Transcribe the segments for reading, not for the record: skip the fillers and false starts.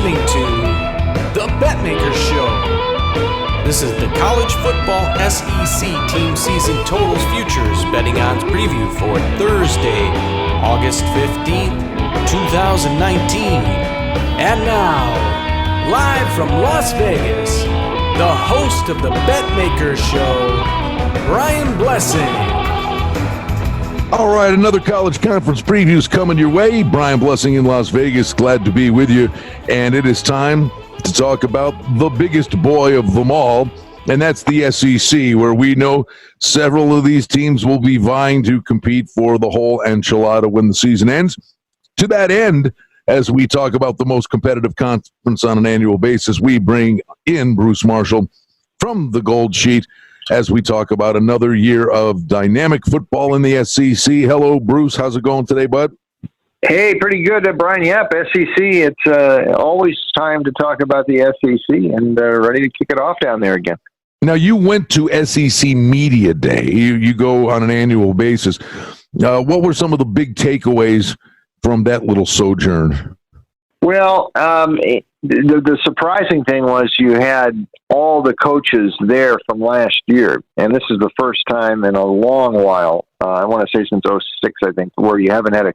listening to the Betmaker Show. This is the college football SEC team season totals futures betting odds preview for Thursday, August 15th, 2019. And now, live from Las Vegas, the host of the Betmaker Show, Brian Blessing. All right, another college conference preview is coming your way. Brian Blessing in Las Vegas, glad to be with you. And it is time to talk about the biggest boy of them all, and that's the SEC, where we know several of these teams will be vying to compete for the whole enchilada when the season ends. To that end, as we talk about the most competitive conference on an annual basis, we bring in Bruce Marshall from the Gold Sheet as we talk about another year of dynamic football in the SEC. Hello, Bruce. How's it going today, bud? Hey, pretty good, Brian. Yep, SEC. It's always time to talk about the SEC, and ready to kick it off down there again. Now, you went to SEC Media Day. You go on an annual basis. What were some of the big takeaways from that little sojourn? Well, the surprising thing was you had all the coaches there from last year, and this is the first time in a long while, I want to say since 2006, I think, where you haven't had a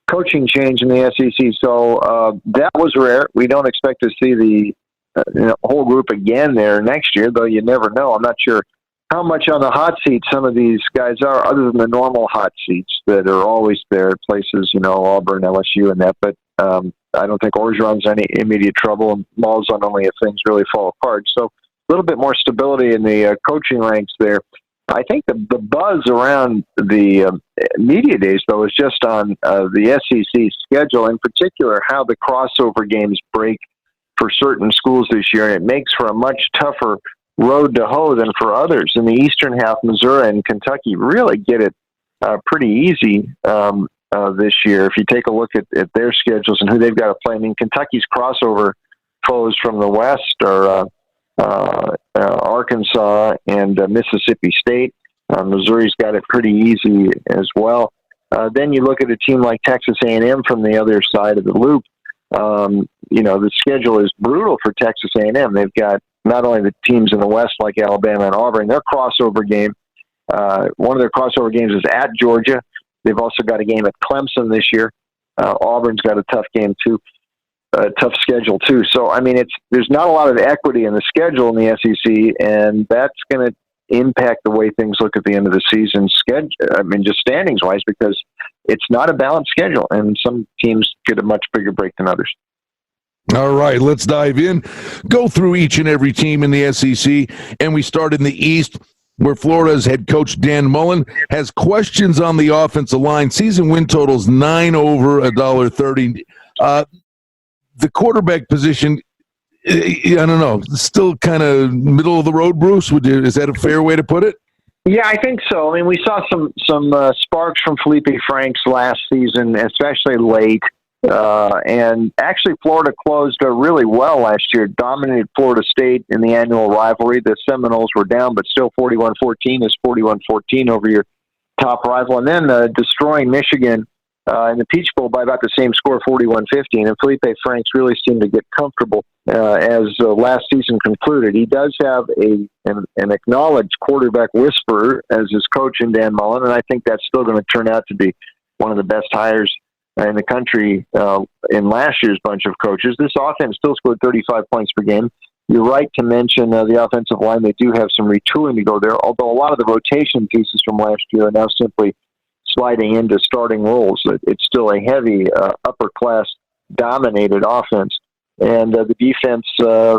coaching change in the SEC. So that was rare. We don't expect to see the whole group again there next year, though you never know. I'm not sure how much on the hot seat some of these guys are, other than the normal hot seats that are always there at places, Auburn, LSU, and that. But I don't think Orgeron's any immediate trouble, and Malzahn only if things really fall apart. So a little bit more stability in the coaching ranks there. I think the buzz around the media days, though, is just on the SEC schedule, in particular how the crossover games break for certain schools this year, and it makes for a much tougher road to hoe than for others. In the eastern half, Missouri and Kentucky really get it pretty easy this year. If you take a look at their schedules and who they've got to play, I mean, Kentucky's crossover foes from the West are Arkansas and Mississippi State. Missouri's got it pretty easy as well. Then you look at a team like Texas A&M from the other side of the loop. The schedule is brutal for Texas A&M. They've got not only the teams in the West like Alabama and Auburn, their crossover game, one of their crossover games is at Georgia. They've also got a game at Clemson this year. Auburn's got a tough game too, tough schedule too. So, I mean, there's not a lot of equity in the schedule in the SEC, and that's going to impact the way things look at the end of the season. Just standings wise, because it's not a balanced schedule, and some teams get a much bigger break than others. All right, let's dive in. Go through each and every team in the SEC, and we start in the East, where Florida's head coach Dan Mullen has questions on the offensive line. Season win totals 9 over $1.30. The quarterback position, I don't know, still kind of middle of the road, Bruce. Is that a fair way to put it? Yeah, I think so. I mean, we saw some sparks from Felipe Franks last season, especially late. And actually, Florida closed really well last year, dominated Florida State in the annual rivalry. The Seminoles were down, but still 41-14 is 41-14 over your top rival. And then destroying Michigan in the Peach Bowl by about the same score, 41-15. And Felipe Franks really seemed to get comfortable as last season concluded. He does have an acknowledged quarterback whisperer as his coach in Dan Mullen, and I think that's still going to turn out to be one of the best hires in the country in last year's bunch of coaches. This offense still scored 35 points per game. You're right to mention the offensive line. They do have some retooling to go there, although a lot of the rotation pieces from last year are now simply sliding into starting roles. It's still a heavy upper-class dominated offense. And the defense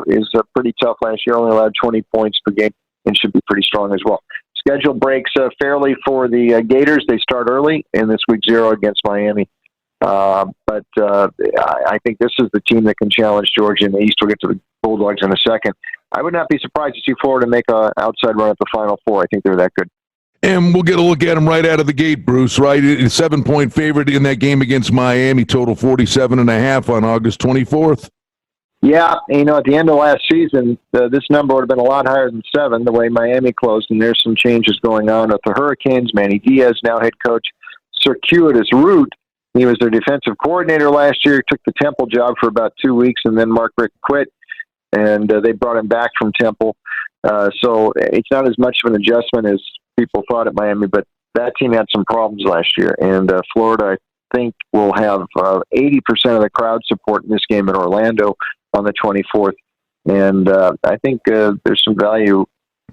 is pretty tough last year, only allowed 20 points per game, and should be pretty strong as well. Schedule breaks fairly for the Gators. They start early in this week 0 against Miami. But I think this is the team that can challenge Georgia in the East. We'll get to the Bulldogs in a second. I would not be surprised to see Florida make an outside run at the Final Four. I think they're that good. And we'll get a look at them right out of the gate, Bruce, right? A 7-point favorite in that game against Miami, total 47.5 on August 24th. Yeah, at the end of last season, this number would have been a lot higher than 7, the way Miami closed, and there's some changes going on with the Hurricanes. Manny Diaz, now head coach, circuitous route He was their defensive coordinator last year, took the Temple job for about 2 weeks, and then Mark Richt quit, and they brought him back from Temple. So it's not as much of an adjustment as people thought at Miami, but that team had some problems last year. And Florida, I think, will have 80% of the crowd support in this game in Orlando on the 24th. And I think there's some value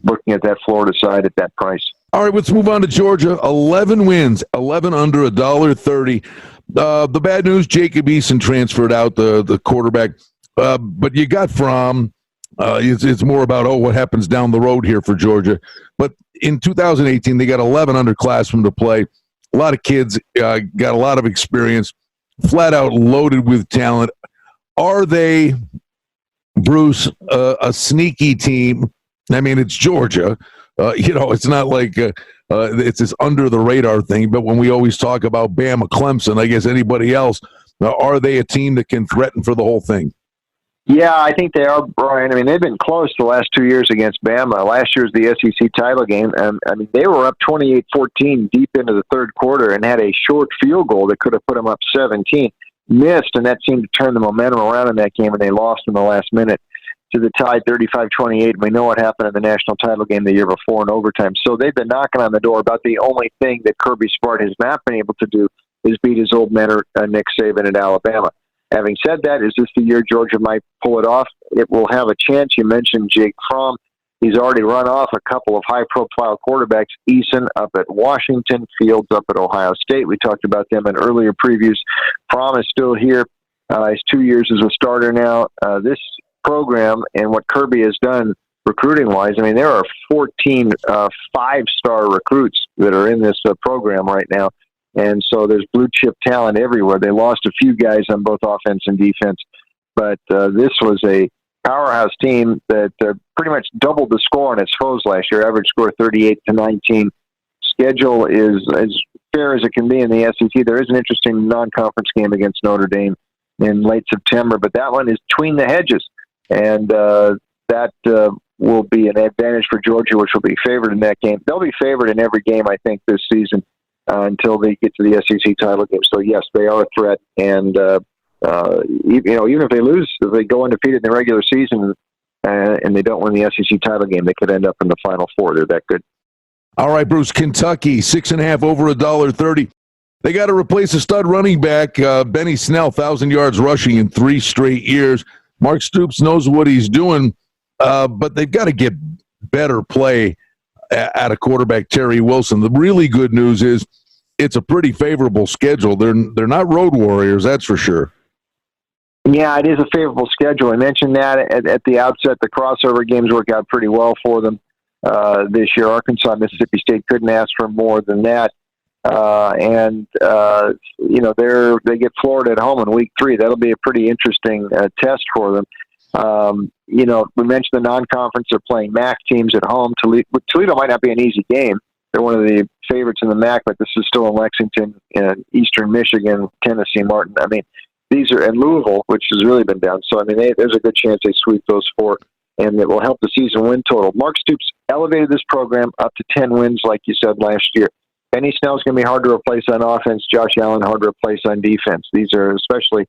looking at that Florida side at that price. All right, let's move on to Georgia. 11 wins, 11 under $1.30. The bad news, Jacob Eason transferred out, the quarterback. But you got from, it's more about, what happens down the road here for Georgia. But in 2018, they got 11 underclassmen to play. A lot of kids got a lot of experience, flat out loaded with talent. Are they, Bruce, a sneaky team? I mean, it's Georgia. It's not like it's this under the radar thing. But when we always talk about Bama, Clemson, I guess anybody else, are they a team that can threaten for the whole thing? Yeah, I think they are, Brian. I mean, they've been close the last 2 years against Bama. Last year's the SEC title game. I mean, they were up 28-14 deep into the third quarter and had a short field goal that could have put them up 17. Missed, and that seemed to turn the momentum around in that game, and they lost in the last minute to the tie 35-28. We know what happened in the national title game the year before in overtime. So they've been knocking on the door. About the only thing that Kirby Smart has not been able to do is beat his old mentor, Nick Saban, at Alabama. Having said that, is this the year Georgia might pull it off? It will have a chance. You mentioned Jake Fromm. He's already run off a couple of high-profile quarterbacks, Eason up at Washington, Fields up at Ohio State. We talked about them in earlier previews. Fromm is still here. He's 2 years as a starter now. This program and what Kirby has done recruiting-wise, I mean, there are 14 five-star recruits that are in this program right now. And so there's blue-chip talent everywhere. They lost a few guys on both offense and defense. But this was a powerhouse team that pretty much doubled the score on its foes last year. Average score 38-19. Schedule is as fair as it can be in the SEC. There is an interesting non-conference game against Notre Dame in late September, but that one is between the hedges. And that will be an advantage for Georgia, which will be favored in that game. They'll be favored in every game, I think, this season until they get to the SEC title game. So, yes, they are a threat. And, even if they lose, if they go undefeated in the regular season and they don't win the SEC title game, they could end up in the Final Four. They're that good. All right, Bruce, Kentucky, 6.5 over $1.30. They got to replace a stud running back, Benny Snell, 1,000 yards rushing in 3 straight years. Mark Stoops knows what he's doing, but they've got to get better play at a quarterback, Terry Wilson. The really good news is it's a pretty favorable schedule. They're not road warriors, that's for sure. Yeah, it is a favorable schedule. I mentioned that at the outset. The crossover games work out pretty well for them this year. Arkansas, Mississippi State couldn't ask for more than that. They get Florida at home in week 3. That'll be a pretty interesting test for them. We mentioned the non-conference. They're playing MAC teams at home. Toledo might not be an easy game. They're one of the favorites in the MAC, but this is still in Lexington, in Eastern Michigan, Tennessee, Martin. I mean, these are in Louisville, which has really been down. So, I mean, there's a good chance they sweep those 4, and it will help the season win total. Mark Stoops elevated this program up to 10 wins, like you said, last year. Benny Snell's going to be hard to replace on offense. Josh Allen hard to replace on defense. These are especially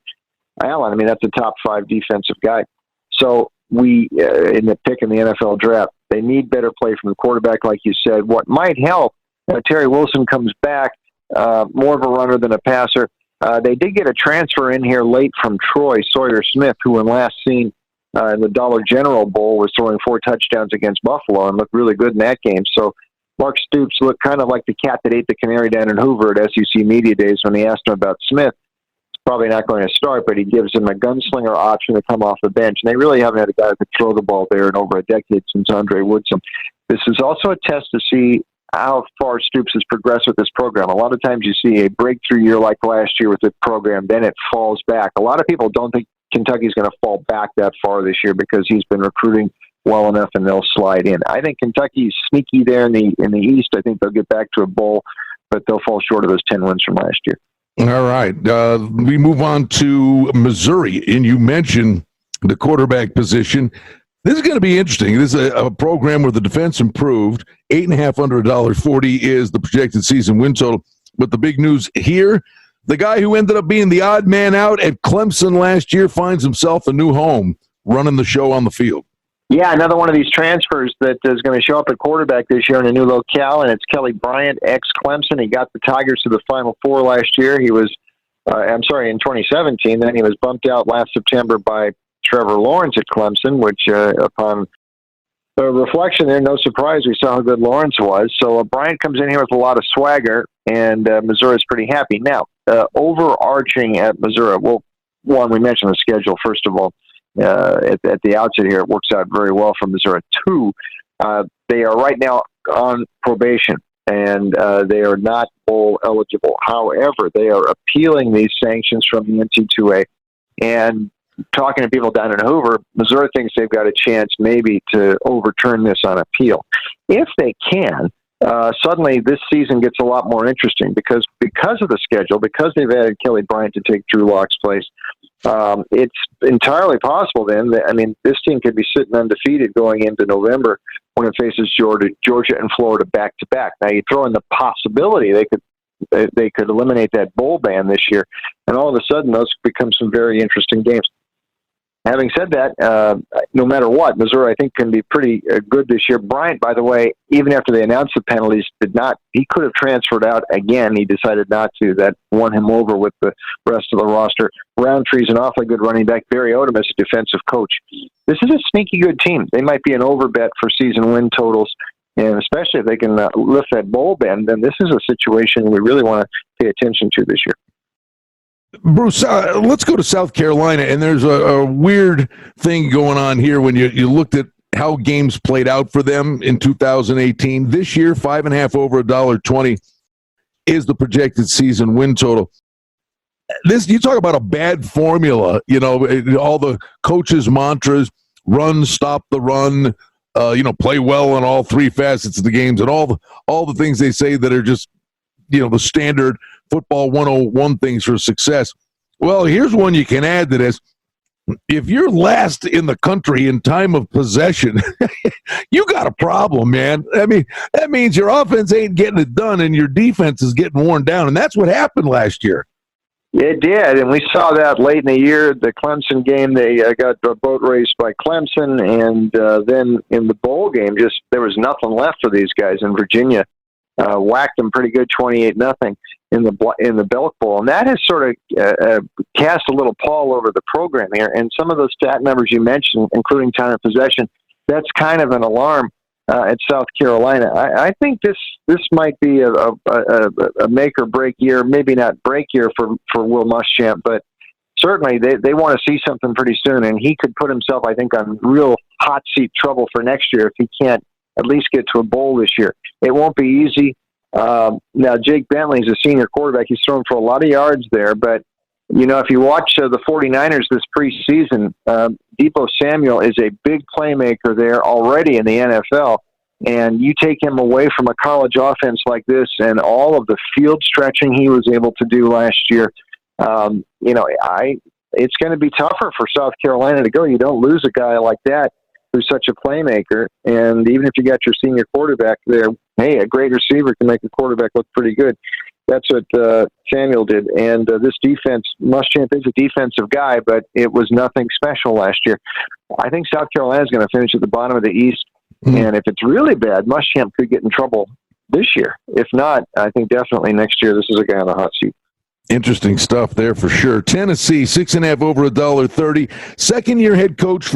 Allen. I mean, that's a top 5 defensive guy. So in the pick in the NFL draft, they need better play from the quarterback, like you said. What might help, Terry Wilson comes back, more of a runner than a passer. They did get a transfer in here late from Troy, Sawyer Smith, who when last seen in the Dollar General Bowl was throwing 4 touchdowns against Buffalo and looked really good in that game. So Mark Stoops looked kind of like the cat that ate the canary down in Hoover at SEC Media Days when he asked him about Smith. He's probably not going to start, but he gives him a gunslinger option to come off the bench. And they really haven't had a guy who could throw the ball there in over a decade since Andre Woodson. This is also a test to see how far Stoops has progressed with this program. A lot of times you see a breakthrough year like last year with the program, then it falls back. A lot of people don't think Kentucky's going to fall back that far this year because he's been recruiting well enough and they'll slide in. I think Kentucky's sneaky there in the East. I think they'll get back to a bowl, but they'll fall short of those 10 wins from last year. All right. We move on to Missouri, and you mentioned the quarterback position. This is going to be interesting. This is a program where the defense improved. 8.5 under $1.40 is the projected season win total. But the big news here, the guy who ended up being the odd man out at Clemson last year finds himself a new home running the show on the field. Yeah, another one of these transfers that is going to show up at quarterback this year in a new locale, and it's Kelly Bryant, ex-Clemson. He got the Tigers to the Final Four last year. He was, in 2017. Then he was bumped out last September by Trevor Lawrence at Clemson, which upon reflection there, no surprise, we saw how good Lawrence was. So Bryant comes in here with a lot of swagger, and Missouri's pretty happy. Now, overarching at Missouri, well, one, we mentioned the schedule, first of all. At the outset here, it works out very well for Missouri. Two, they are right now on probation, and they are not bowl eligible. However, they are appealing these sanctions from the NCAA. And talking to people down in Hoover, Missouri thinks they've got a chance maybe to overturn this on appeal. If they can, suddenly this season gets a lot more interesting because of the schedule, because they've added Kelly Bryant to take Drew Lock's place. It's entirely possible then that, this team could be sitting undefeated going into November when it faces Georgia and Florida back to back. Now you throw in the possibility they could eliminate that bowl ban this year, and all of a sudden those become some very interesting games. Having said that, no matter what, Missouri, I think, can be pretty good this year. Bryant, by the way, even after they announced the penalties, he could have transferred out again. He decided not to. That won him over with the rest of the roster. Roundtree's an awfully good running back. Barry Odom is a defensive coach. This is a sneaky good team. They might be an overbet for season win totals, and especially if they can lift that bowl ban, then this is a situation we really want to pay attention to this year. Bruce, let's go to South Carolina, and there's a weird thing going on here when you looked at how games played out for them in 2018. This year, 5.5 over $1.20 is the projected season win total. You talk about a bad formula, all the coaches' mantras, run, stop the run, play well in all three facets of the games, and all the things they say that are just, the standard football 101 things for success. Well, here's one you can add to this. If you're last in the country in time of possession, you got a problem, man. That means your offense ain't getting it done and your defense is getting worn down. And that's what happened last year. It did, and we saw that late in the year. The Clemson game, they got a boat race by Clemson, and then in the bowl game, there was nothing left for these guys in Virginia. Whacked them pretty good, 28-0 in the Belk Bowl, and that has sort of cast a little pall over the program here. And some of those stat numbers you mentioned, including time of possession, that's kind of an alarm at South Carolina. I think this might be a make or break year, maybe not break year for Will Muschamp, but certainly they want to see something pretty soon, and he could put himself, I think, on real hot seat trouble for next year if he can't at least get to a bowl this year. It won't be easy. Now, Jake Bentley's a senior quarterback. He's thrown for a lot of yards there, but, if you watch the 49ers this preseason, Deebo Samuel is a big playmaker there already in the NFL, and you take him away from a college offense like this and all of the field stretching he was able to do last year, it's going to be tougher for South Carolina to go. You don't lose a guy like that who's such a playmaker, and even if you got your senior quarterback there, hey, a great receiver can make a quarterback look pretty good. That's what Samuel did. And this defense, Muschamp is a defensive guy, but it was nothing special last year. I think South Carolina is going to finish at the bottom of the East, and if it's really bad, Muschamp could get in trouble this year. If not, I think definitely next year this is a guy on the hot seat. Interesting stuff there for sure. Tennessee, 6.5 over $1.30. Second-year head coach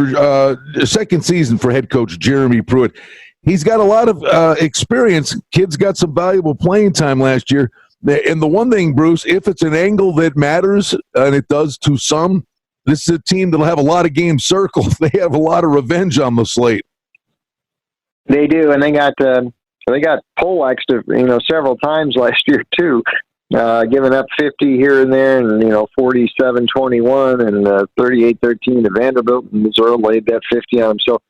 second season for head coach Jeremy Pruitt. He's got a lot of experience. Kids got some valuable playing time last year. And the one thing, Bruce, if it's an angle that matters, and it does to some, this is a team that'll have a lot of games circled. They have a lot of revenge on the slate. They do, and they got poleaxed several times last year too. Giving up 50 here and there, and 47-21 and 38-13 to Vanderbilt, and Missouri laid that 50 on them. So,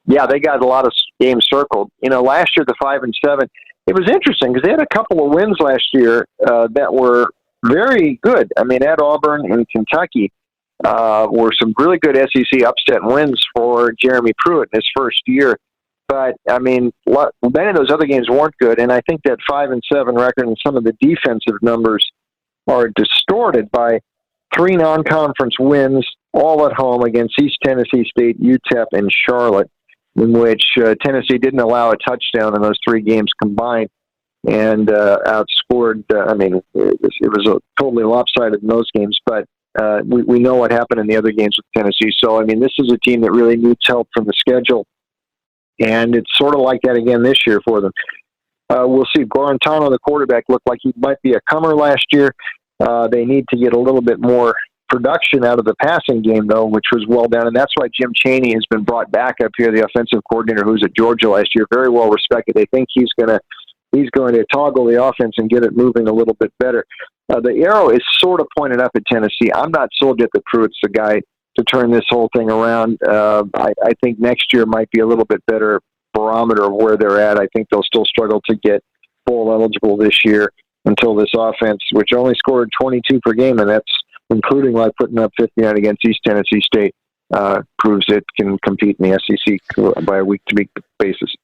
yeah, they got a lot of games circled. Last year the 5-7, it was interesting because they had a couple of wins last year that were very good. at Auburn and Kentucky were some really good SEC upset wins for Jeremy Pruitt in his first year. But, many of those other games weren't good, and I think that 5-7 record and some of the defensive numbers are distorted by 3 non-conference wins, all at home against East Tennessee State, UTEP, and Charlotte, in which Tennessee didn't allow a touchdown in those 3 games combined and outscored. It was totally lopsided in those games, but we know what happened in the other games with Tennessee. So, this is a team that really needs help from the schedule, and it's sort of like that again this year for them. We'll see. Guarantano, the quarterback, looked like he might be a comer last year. They need to get a little bit more production out of the passing game, though, which was well done, and that's why Jim Chaney has been brought back up here, the offensive coordinator who was at Georgia last year, very well respected. They think he's going to toggle the offense and get it moving a little bit better. The arrow is sort of pointed up at Tennessee. I'm not sold yet that Pruitt's the guy to turn this whole thing around. I think next year might be a little bit better barometer of where they're at. I think they'll still struggle to get bowl eligible this year until this offense, which only scored 22 per game, and that's including like putting up 59 against East Tennessee State, proves it can compete in the SEC by a week-to-week basis.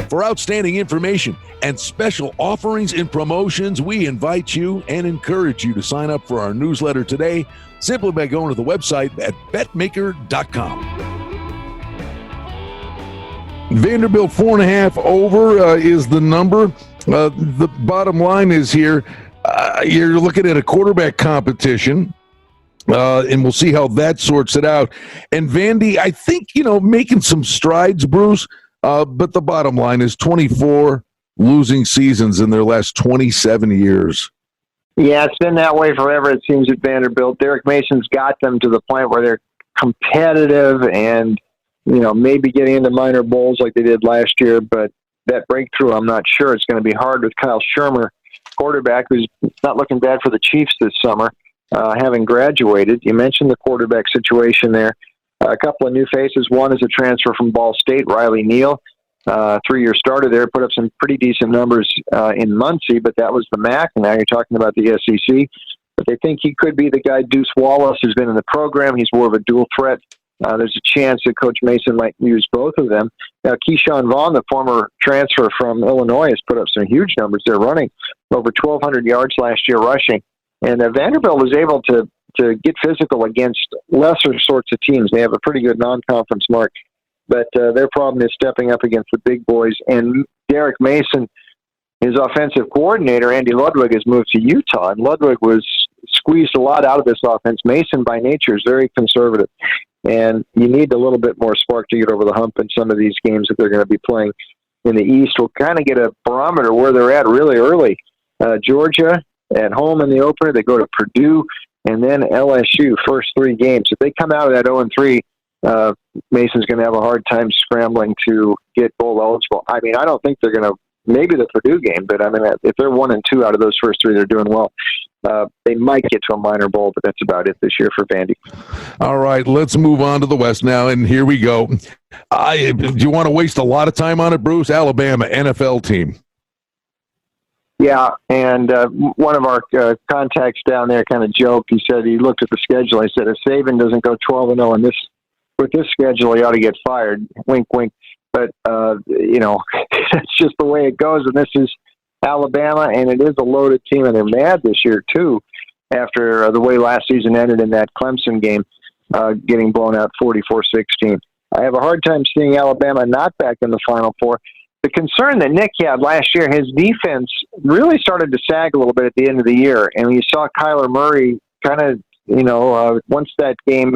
For outstanding information and special offerings and promotions, we invite you and encourage you to sign up for our newsletter today simply by going to the website at betmaker.com. Vanderbilt 4.5 over is the number. The bottom line is here, you're looking at a quarterback competition. And we'll see how that sorts it out. And Vandy, I think, making some strides, Bruce, but the bottom line is 24 losing seasons in their last 27 years. Yeah, it's been that way forever, it seems, at Vanderbilt. Derek Mason's got them to the point where they're competitive and, maybe getting into minor bowls like they did last year, but that breakthrough, I'm not sure. It's going to be hard with Kyle Shermer, quarterback, who's not looking bad for the Chiefs this summer, having graduated. You mentioned the quarterback situation there. A couple of new faces. One is a transfer from Ball State, Riley Neal, 3-year starter there, put up some pretty decent numbers in Muncie, but that was the MAC, and now you're talking about the SEC. But they think he could be the guy. Deuce Wallace has been in the program. He's more of a dual threat. There's a chance that Coach Mason might use both of them. Now, Keyshawn Vaughn, the former transfer from Illinois, has put up some huge numbers. They're running over 1,200 yards last year rushing. And Vanderbilt was able to get physical against lesser sorts of teams. They have a pretty good non-conference mark. But their problem is stepping up against the big boys. And Derek Mason, his offensive coordinator, Andy Ludwig, has moved to Utah. And Ludwig was squeezed a lot out of this offense. Mason, by nature, is very conservative. And you need a little bit more spark to get over the hump in some of these games that they're going to be playing in the East. We'll kind of get a barometer where they're at really early. Georgia at home in the opener. They go to Purdue and then LSU, first 3 games. If they come out of that 0-3, Mason's going to have a hard time scrambling to get bowl eligible. I don't think they're going to, maybe the Purdue game, but if they're 1-2 out of those first 3, they're doing well. They might get to a minor bowl, but that's about it this year for Vandy. All right, let's move on to the West now, and here we go. Do you want to waste a lot of time on it, Bruce? Alabama, NFL team. Yeah, and one of our contacts down there kind of joked. He said he looked at the schedule. He said, if Saban doesn't go 12-0 with this schedule, he ought to get fired. Wink, wink. But, that's just the way it goes, and this is Alabama, and it is a loaded team, and they're mad this year, too, after the way last season ended in that Clemson game, getting blown out 44-16. I have a hard time seeing Alabama not back in the Final Four. The concern that Nick had last year, his defense really started to sag a little bit at the end of the year, and you saw Kyler Murray kind of, once that game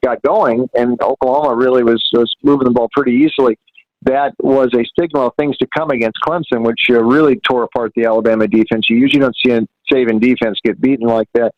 got going, and Oklahoma really was moving the ball pretty easily, that was a signal of things to come against Clemson, which really tore apart the Alabama defense. You usually don't see a Saban defense get beaten like that.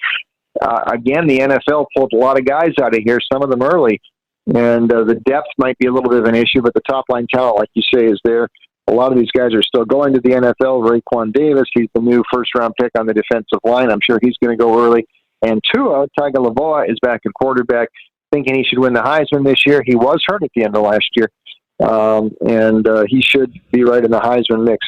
Again, the NFL pulled a lot of guys out of here, some of them early, and the depth might be a little bit of an issue, but the top-line talent, like you say, is there. A lot of these guys are still going to the NFL. Raekwon Davis, he's the new first-round pick on the defensive line. I'm sure he's going to go early. And Tua Tagovailoa is back at quarterback, thinking he should win the Heisman this year. He was hurt at the end of last year. And he should be right in the Heisman mix.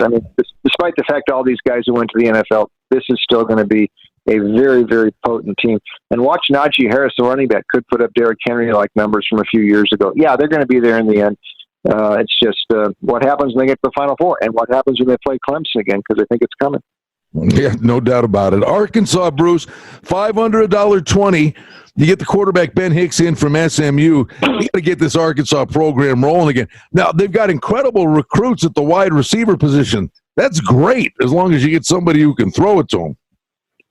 Despite the fact all these guys who went to the NFL, this is still going to be a very, very potent team. And watch Najee Harris, the running back, could put up Derrick Henry-like numbers from a few years ago. Yeah, they're going to be there in the end. It's just what happens when they get to the Final Four and what happens when they play Clemson again, because I think it's coming. Yeah, no doubt about it. Arkansas, Bruce, $500, $120. You get the quarterback Ben Hicks in from SMU. You got to get this Arkansas program rolling again. Now, they've got incredible recruits at the wide receiver position. That's great, as long as you get somebody who can throw it to them.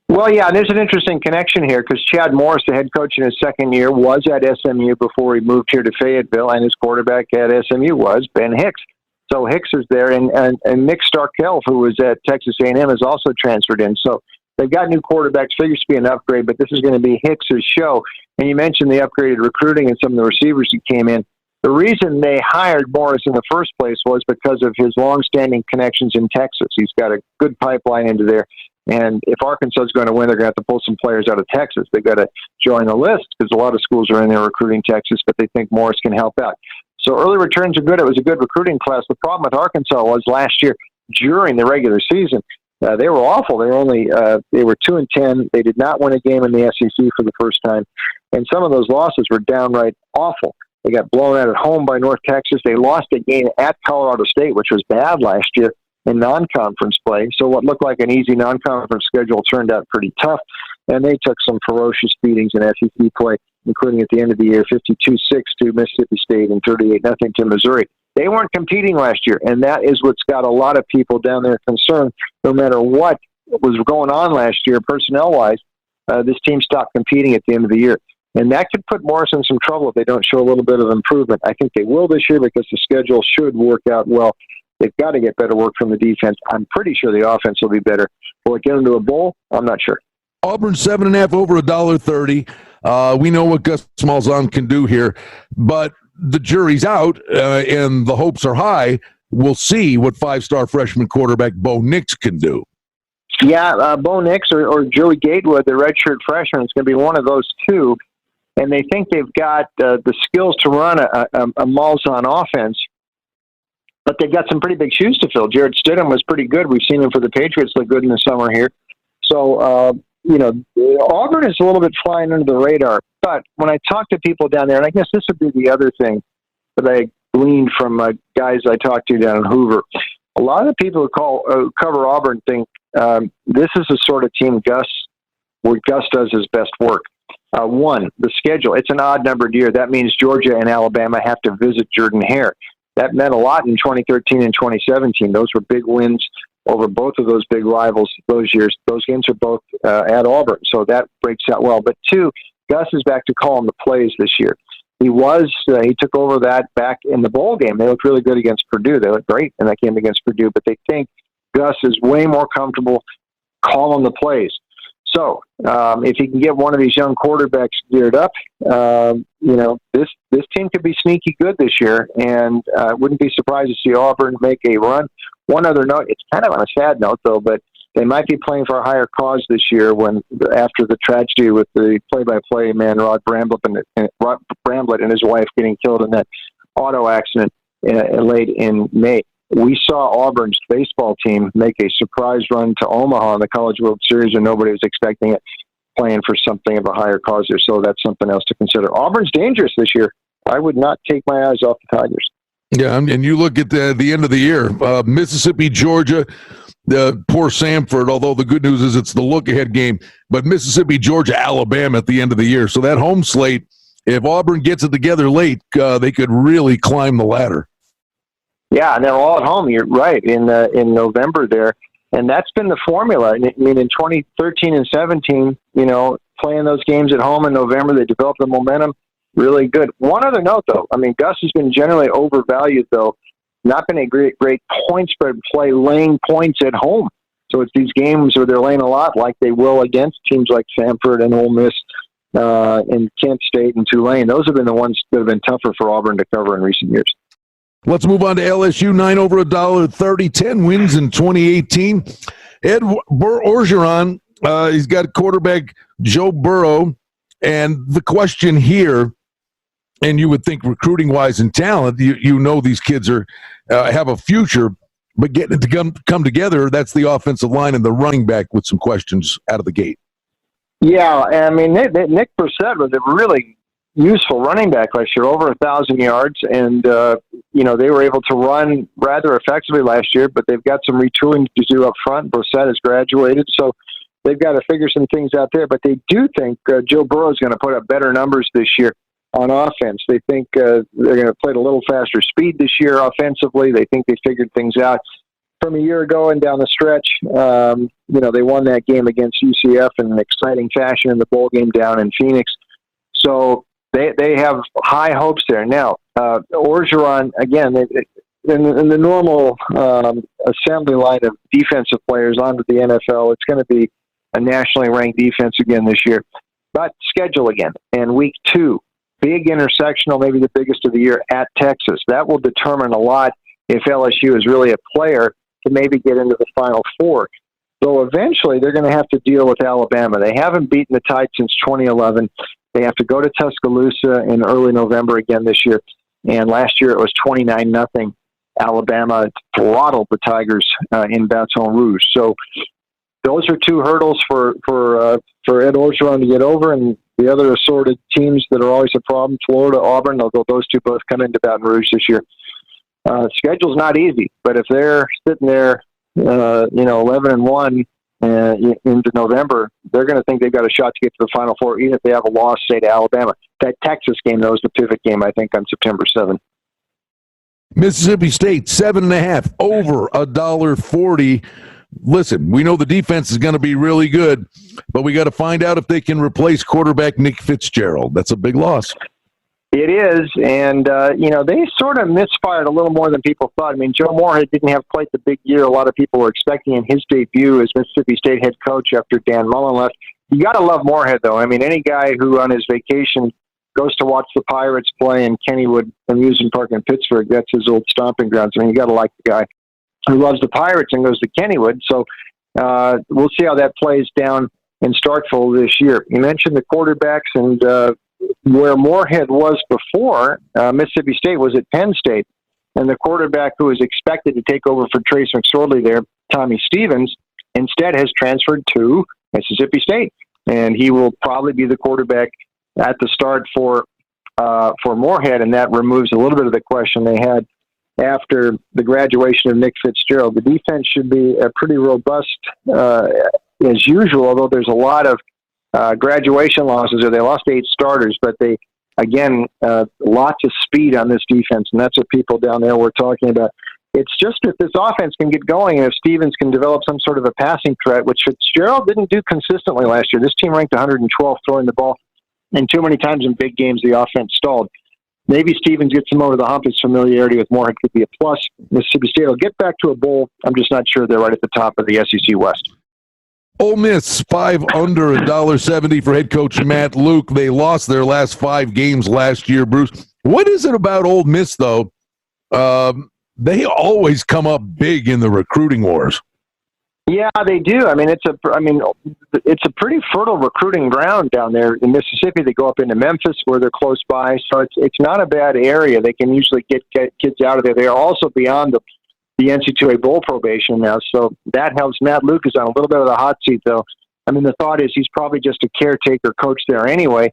Well, yeah, there's an interesting connection here because Chad Morris, the head coach in his second year, was at SMU before he moved here to Fayetteville, and his quarterback at SMU was Ben Hicks. So Hicks is there, and Nick Starkel, who was at Texas A&M, has also transferred in. So they've got new quarterbacks. Figures to be an upgrade, but this is going to be Hicks's show. And you mentioned the upgraded recruiting and some of the receivers who came in. The reason they hired Morris in the first place was because of his longstanding connections in Texas. He's got a good pipeline into there. And if Arkansas is going to win, they're going to have to pull some players out of Texas. They've got to join the list because a lot of schools are in there recruiting Texas, but they think Morris can help out. So early returns are good. It was a good recruiting class. The problem with Arkansas was last year during the regular season, they were awful. They were 2-10. They did not win a game in the SEC for the first time, and some of those losses were downright awful. They got blown out at home by North Texas. They lost a game at Colorado State, which was bad last year in non-conference play. So what looked like an easy non-conference schedule turned out pretty tough, and they took some ferocious beatings in SEC play, including at the end of the year, 52-6 to Mississippi State and 38-0 to Missouri. They weren't competing last year, and that is what's got a lot of people down there concerned. No matter what was going on last year, personnel-wise, this team stopped competing at the end of the year. And that could put Morris in some trouble if they don't show a little bit of improvement. I think they will this year because the schedule should work out well. They've got to get better work from the defense. I'm pretty sure the offense will be better. Will it get them to a bowl? I'm not sure. Auburn 7.5 over $1.30. We know what Gus Malzahn can do here, but the jury's out and the hopes are high. We'll see what five-star freshman quarterback Bo Nix can do. Yeah, Bo Nix or Joey Gatewood, the redshirt freshman, is going to be one of those two. And they think they've got the skills to run a Malzahn offense, but they've got some pretty big shoes to fill. Jarrett Stidham was pretty good. We've seen him for the Patriots look good in the summer here. So, Auburn is a little bit flying under the radar. But when I talk to people down there, and I guess this would be the other thing that I gleaned from guys I talked to down in Hoover, a lot of the people who cover Auburn think this is the sort of team where Gus does his best work. One, the schedule. It's an odd-numbered year. That means Georgia and Alabama have to visit Jordan-Hare. That meant a lot in 2013 and 2017. Those were big wins over both of those big rivals those years. Those games are both at Auburn, so that breaks out well. But two, Gus is back to calling the plays this year. He took over that back in the bowl game. They looked really good against Purdue. They looked great in that game against Purdue, but they think Gus is way more comfortable calling the plays. So if he can get one of these young quarterbacks geared up, this team could be sneaky good this year, and I wouldn't be surprised to see Auburn make a run. One other note, it's kind of on a sad note, though, but they might be playing for a higher cause this year after the tragedy with the play-by-play man, Rod Bramblett and his wife getting killed in that auto accident late in May. We saw Auburn's baseball team make a surprise run to Omaha in the College World Series, and nobody was expecting it, playing for something of a higher cause there. So that's something else to consider. Auburn's dangerous this year. I would not take my eyes off the Tigers. Yeah, and you look at the end of the year, Mississippi, Georgia, poor Samford, although the good news is it's the look-ahead game, but Mississippi, Georgia, Alabama at the end of the year. So that home slate, if Auburn gets it together late, they could really climb the ladder. Yeah, and they're all at home. You're right, in November there. And that's been the formula. I mean, in 2013 and 17, playing those games at home in November, they developed the momentum really good. One other note, though. I mean, Gus has been generally overvalued, though. Not been a great point spread play, laying points at home. So it's these games where they're laying a lot like they will against teams like Samford and Ole Miss and Kent State and Tulane. Those have been the ones that have been tougher for Auburn to cover in recent years. Let's move on to LSU, 9 over $1.30, 10 wins in 2018. Ed Orgeron, he's got quarterback Joe Burrow, and the question here, and you would think recruiting-wise and talent, you know these kids have a future, but getting it to come together, that's the offensive line and the running back with some questions out of the gate. Yeah, I mean, Nick Brissett was a really useful running back last year, over 1,000 yards, and they were able to run rather effectively last year. But they've got some retooling to do up front. Brissett has graduated, so they've got to figure some things out there. But they do think Joe Burrow is going to put up better numbers this year on offense. They think they're going to play at a little faster speed this year offensively. They think they figured things out from a year ago and down the stretch. They won that game against UCF in an exciting fashion in the bowl game down in Phoenix. So they have high hopes there. Now, Orgeron, again, in the normal assembly line of defensive players onto the NFL, it's going to be a nationally ranked defense again this year. But schedule again. And week 2, big intersectional, maybe the biggest of the year at Texas. That will determine a lot if LSU is really a player to maybe get into the Final Four. So eventually they're going to have to deal with Alabama. They haven't beaten the Tide since 2011. They have to go to Tuscaloosa in early November again this year. And last year it was 29-0. Alabama throttled the Tigers in Baton Rouge. So those are 2 hurdles for Ed Orgeron to get over, and the other assorted teams that are always a problem, Florida, Auburn, those 2 both come into Baton Rouge this year. Schedule's not easy, but if they're sitting there, 11-1 into November, they're going to think they've got a shot to get to the Final Four, even if they have a loss, say, to Alabama. That Texas game, though, is the pivot game, I think, on September 7th. Mississippi State, 7.5, over $1.40. Listen, we know the defense is going to be really good, but we got to find out if they can replace quarterback Nick Fitzgerald. That's a big loss. It is, and, they sort of misfired a little more than people thought. I mean, Joe Moorhead didn't have quite the big year a lot of people were expecting in his debut as Mississippi State head coach after Dan Mullen left. You got to love Moorhead, though. I mean, any guy who on his vacation goes to watch the Pirates play in Kennywood Amusement Park in Pittsburgh, that's his old stomping grounds. I mean, you got to like the guy who loves the Pirates and goes to Kennywood. So we'll see how that plays down in Starkville this year. You mentioned the quarterbacks, and where Moorhead was before, Mississippi State was at Penn State, and the quarterback who was expected to take over for Trace McSorley there, Tommy Stevens, instead has transferred to Mississippi State, and he will probably be the quarterback at the start for Moorhead, and that removes a little bit of the question they had after the graduation of Nick Fitzgerald. The defense should be pretty robust as usual, although there's a lot of graduation losses, or they lost 8 starters, but they, again, lots of speed on this defense, and that's what people down there were talking about. It's just if this offense can get going, and if Stevens can develop some sort of a passing threat, which Fitzgerald didn't do consistently last year. This team ranked 112th throwing the ball, and too many times in big games the offense stalled. Maybe Stevens gets him over the hump. His familiarity with Moorhead could be a plus. Mississippi State will get back to a bowl. I'm just not sure they're right at the top of the SEC West. Ole Miss, 5 under, $1.70 for head coach Matt Luke. They lost their last 5 games last year, Bruce. What is it about Ole Miss, though? They always come up big in the recruiting wars. Yeah, they do. I mean, it's a pretty fertile recruiting ground down there in Mississippi. They go up into Memphis, where they're close by, so it's not a bad area. They can usually get kids out of there. They are also beyond the NCAA bowl probation now, so that helps. Matt Luke is on a little bit of the hot seat, though. I mean, the thought is he's probably just a caretaker coach there anyway,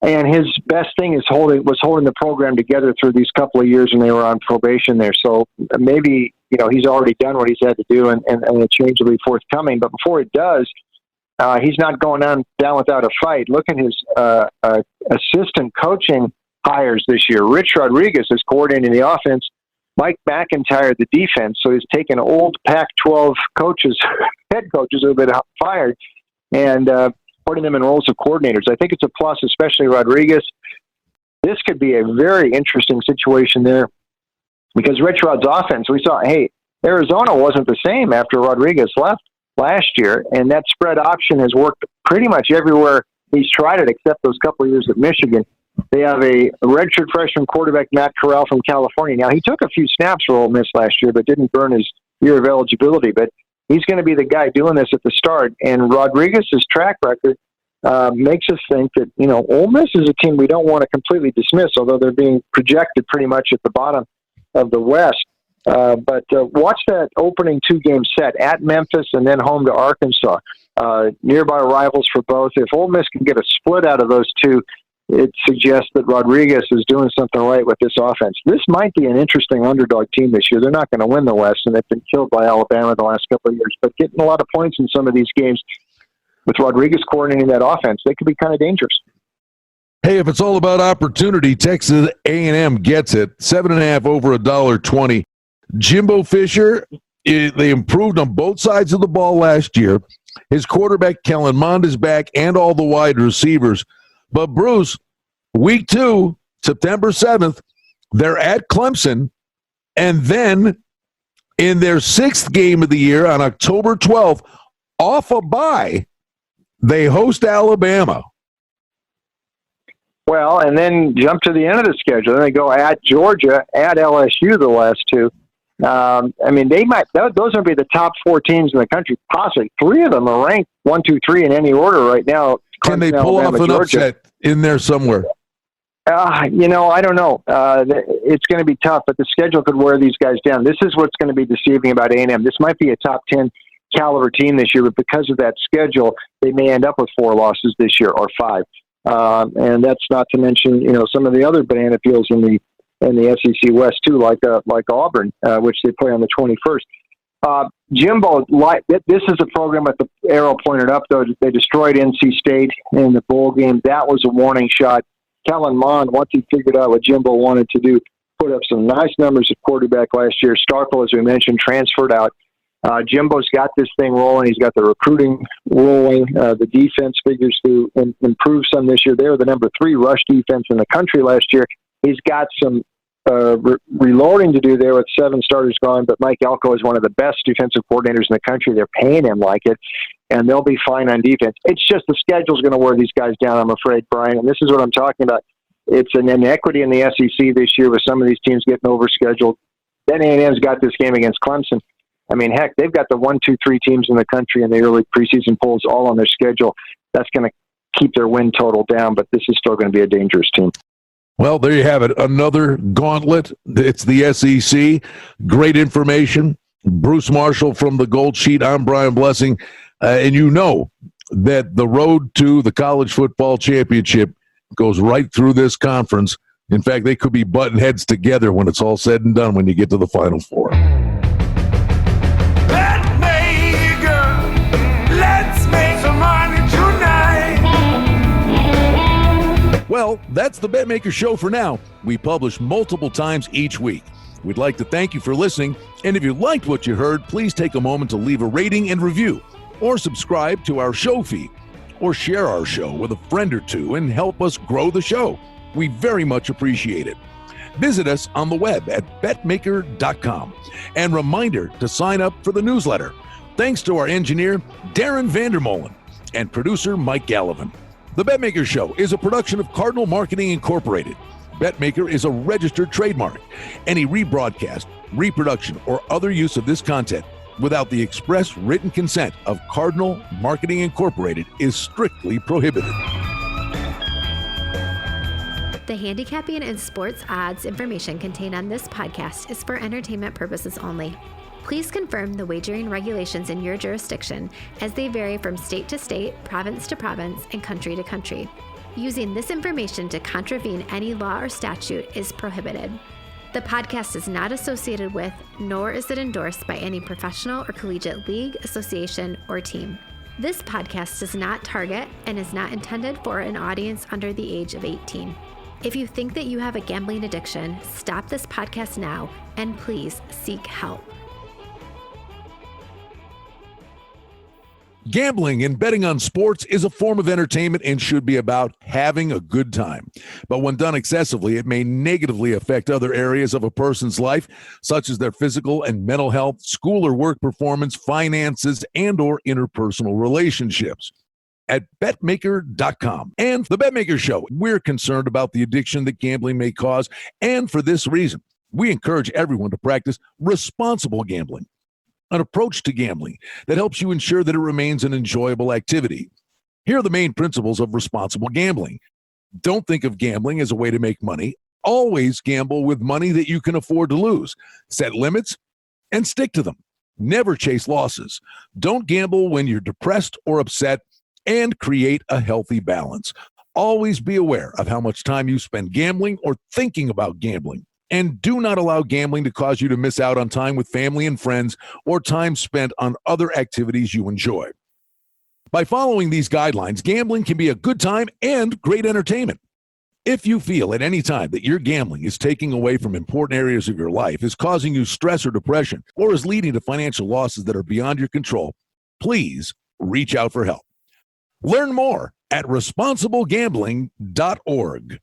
and his best thing was holding the program together through these couple of years when they were on probation there. So maybe he's already done what he's had to do, and a change will be forthcoming. But before it does, he's not going down without a fight. Look at his assistant coaching hires this year. Rich Rodriguez is coordinating the offense. Mike McIntyre, the defense. So he's taken old Pac-12 coaches, head coaches who have been fired, and putting them in roles of coordinators. I think it's a plus, especially Rodriguez. This could be a very interesting situation there because Rich Rod's offense, we saw, Arizona wasn't the same after Rodriguez left last year, and that spread option has worked pretty much everywhere he's tried it except those couple of years at Michigan. They have a redshirt freshman quarterback, Matt Corral from California. Now, he took a few snaps for Ole Miss last year, but didn't burn his year of eligibility. But he's going to be the guy doing this at the start. And Rodriguez's track record makes us think that, Ole Miss is a team we don't want to completely dismiss, although they're being projected pretty much at the bottom of the West. But watch that opening 2-game set at Memphis and then home to Arkansas. nearby rivals for both. If Ole Miss can get a split out of those two, it suggests that Rodriguez is doing something right with this offense. This might be an interesting underdog team this year. They're not going to win the West, and they've been killed by Alabama the last couple of years. But getting a lot of points in some of these games with Rodriguez coordinating that offense, they could be kind of dangerous. Hey, if it's all about opportunity, Texas A&M gets it. 7.5 over $1.20. Jimbo Fisher, they improved on both sides of the ball last year. His quarterback, Kellen Mond, is back, and all the wide receivers. But, Bruce, week 2, September 7th, they're at Clemson. And then in their 6th game of the year on October 12th, off a bye, they host Alabama. Well, and then jump to the end of the schedule. Then they go at Georgia, at LSU the last two. They might; those would be the top 4 teams in the country. Possibly 3 of them are ranked 1, 2, 3 in any order right now. Can they pull off an upset in there somewhere? I don't know. It's going to be tough, but the schedule could wear these guys down. This is what's going to be deceiving about A&M. This might be a top 10 caliber team this year, but because of that schedule, they may end up with 4 losses this year or 5. And that's not to mention, some of the other banana peels in the SEC West too, like Auburn, which they play on the 21st. Jimbo, this is a program with the arrow pointed up, though. They destroyed NC State in the bowl game. That was a warning shot. Kellen Mond, once he figured out what Jimbo wanted to do, put up some nice numbers at quarterback last year. Starkville, as we mentioned, transferred out. Jimbo's got this thing rolling. He's got the recruiting rolling. The defense figures to improve some this year. They were the number 3 rush defense in the country last year. He's got some reloading to do there with 7 starters gone, but Mike Elko is one of the best defensive coordinators in the country. They're paying him like it, and they'll be fine on defense. It's just the schedule's going to wear these guys down, I'm afraid, Brian, and this is what I'm talking about. It's an inequity in the SEC this year with some of these teams getting overscheduled. Then A&M's got this game against Clemson. I mean, heck, they've got the 1, 2, 3 teams in the country in the early preseason polls all on their schedule. That's going to keep their win total down, but this is still going to be a dangerous team. Well, there you have it. Another gauntlet. It's the SEC. Great information. Bruce Marshall from the Gold Sheet. I'm Brian Blessing. And you know that the road to the college football championship goes right through this conference. In fact, they could be butting heads together when it's all said and done when you get to the Final Four. Well, that's the Betmaker Show for now. We publish multiple times each week. We'd like to thank you for listening, and if you liked what you heard, please take a moment to leave a rating and review, or subscribe to our show feed, or share our show with a friend or two and help us grow the show. We very much appreciate it. Visit us on the web at betmaker.com, and reminder to sign up for the newsletter. Thanks to our engineer, Darren Vandermolen, and producer Mike Gallivan. The Betmaker Show is a production of Cardinal Marketing Incorporated. Betmaker is a registered trademark. Any rebroadcast, reproduction, or other use of this content without the express written consent of Cardinal Marketing Incorporated is strictly prohibited. The handicapping and sports odds information contained on this podcast is for entertainment purposes only. Please confirm the wagering regulations in your jurisdiction, as they vary from state to state, province to province, and country to country. Using this information to contravene any law or statute is prohibited. The podcast is not associated with, nor is it endorsed by any professional or collegiate league, association, or team. This podcast does not target and is not intended for an audience under the age of 18. If you think that you have a gambling addiction, stop this podcast now and please seek help. Gambling and betting on sports is a form of entertainment and should be about having a good time. But when done excessively, it may negatively affect other areas of a person's life, such as their physical and mental health, school or work performance, finances, and or interpersonal relationships. At Betmaker.com and the Betmaker Show, we're concerned about the addiction that gambling may cause, and for this reason, we encourage everyone to practice responsible gambling. An approach to gambling that helps you ensure that it remains an enjoyable activity. Here are the main principles of responsible gambling. Don't think of gambling as a way to make money. Always gamble with money that you can afford to lose. Set limits and stick to them. Never chase losses. Don't gamble when you're depressed or upset, and create a healthy balance. Always be aware of how much time you spend gambling or thinking about gambling. And do not allow gambling to cause you to miss out on time with family and friends or time spent on other activities you enjoy. By following these guidelines, gambling can be a good time and great entertainment. If you feel at any time that your gambling is taking away from important areas of your life, is causing you stress or depression, or is leading to financial losses that are beyond your control, please reach out for help. Learn more at responsiblegambling.org.